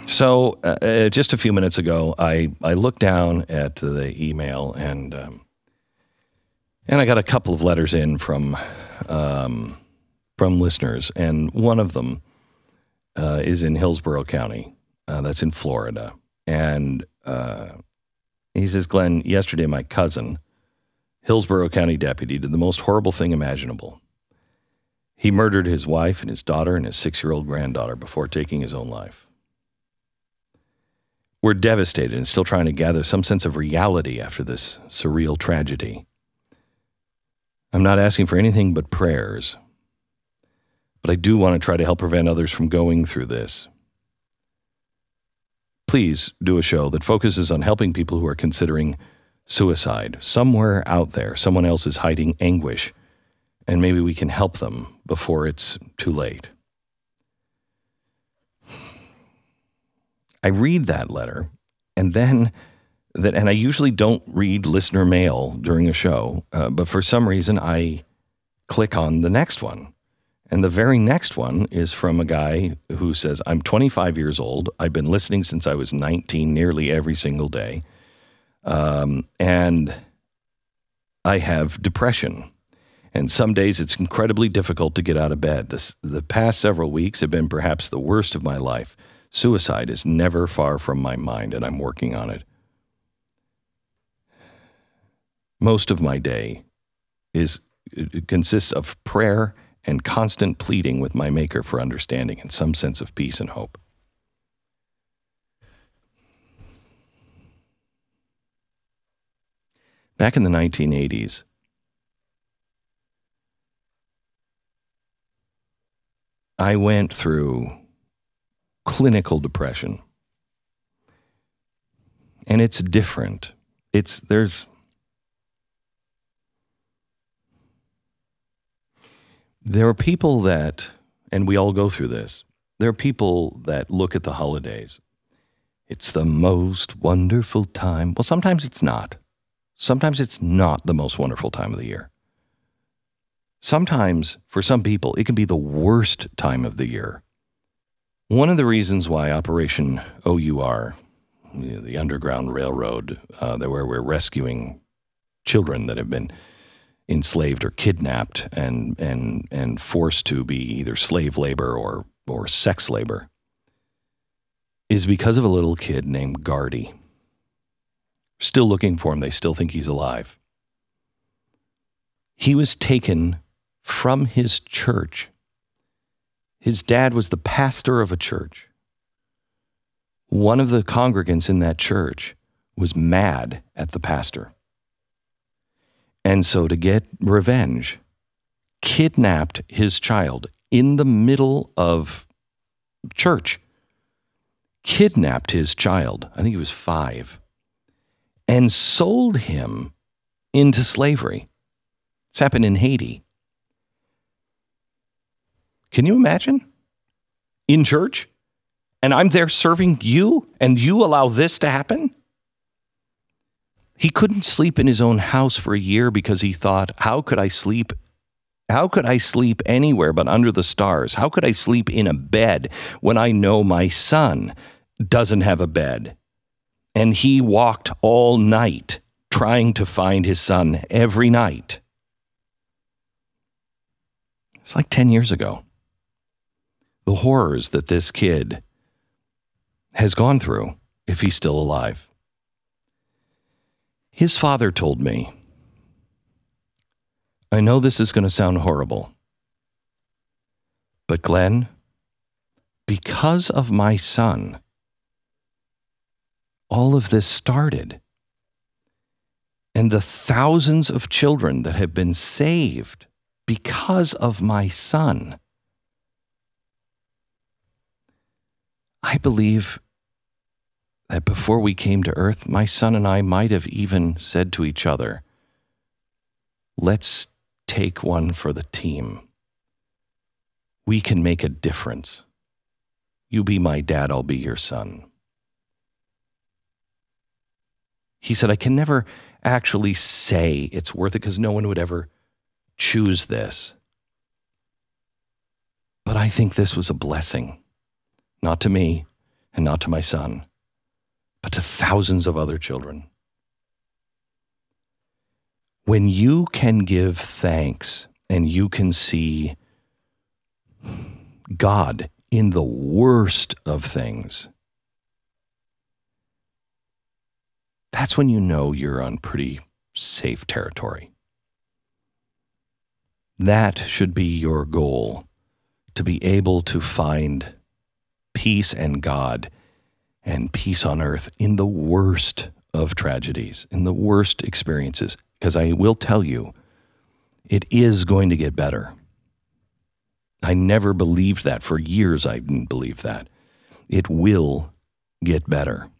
So just a few minutes ago, I looked down at the email and I got a couple of letters in from listeners, and one of them is in Hillsborough County. That's in Florida. And he says, Glenn, yesterday my cousin, Hillsborough County deputy, did the most horrible thing imaginable. He murdered his wife and his daughter and his 6-year-old granddaughter before taking his own life. We're devastated and still trying to gather some sense of reality after this surreal tragedy. I'm not asking for anything but prayers, but I do want to try to help prevent others from going through this. Please do a show that focuses on helping people who are considering suicide. Somewhere out there, someone else is hiding anguish, and maybe we can help them before it's too late. I read that letter, and I usually don't read listener mail during a show, but for some reason I click on the next one. And the very next one is from a guy who says, I'm 25 years old. I've been listening since I was 19, nearly every single day. And I have depression. And some days it's incredibly difficult to get out of bed. The past several weeks have been perhaps the worst of my life. Suicide is never far from my mind, and I'm working on it. Most of my day consists of prayer and constant pleading with my Maker for understanding and some sense of peace and hope. Back in the 1980s, I went through clinical depression. And it's different. There are people that, and we all go through this, there are people that look at the holidays. It's the most wonderful time. Well, sometimes it's not. Sometimes it's not the most wonderful time of the year. Sometimes, for some people, it can be the worst time of the year. One of the reasons why Operation OUR, the Underground Railroad, where we're rescuing children that have been enslaved or kidnapped and forced to be either slave labor or sex labor, is because of a little kid named Gardy. Still looking for him. They still think he's alive. He was taken from his church. His dad was the pastor of a church. One of the congregants in that church was mad at the pastor. And so to get revenge, kidnapped his child in the middle of church. Kidnapped his child, I think he was 5, and sold him into slavery. This happened in Haiti. Can you imagine? In church? And I'm there serving you, and you allow this to happen? He couldn't sleep in his own house for a year because he thought, how could I sleep anywhere but under the stars? How could I sleep in a bed when I know my son doesn't have a bed? And he walked all night trying to find his son every night. It's like 10 years ago. The horrors that this kid has gone through, if he's still alive. His father told me, I know this is going to sound horrible, but Glenn, because of my son, all of this started. And the thousands of children that have been saved because of my son. I believe that before we came to earth, my son and I might have even said to each other, let's take one for the team. We can make a difference. You be my dad, I'll be your son. He said, I can never actually say it's worth it because no one would ever choose this. But I think this was a blessing, not to me, and not to my son, but to thousands of other children. When you can give thanks and you can see God in the worst of things, that's when you know you're on pretty safe territory. That should be your goal, to be able to find peace and God and peace on earth in the worst of tragedies, in the worst experiences. Because I will tell you, it is going to get better. I never believed that. For years, I didn't believe that. It will get better.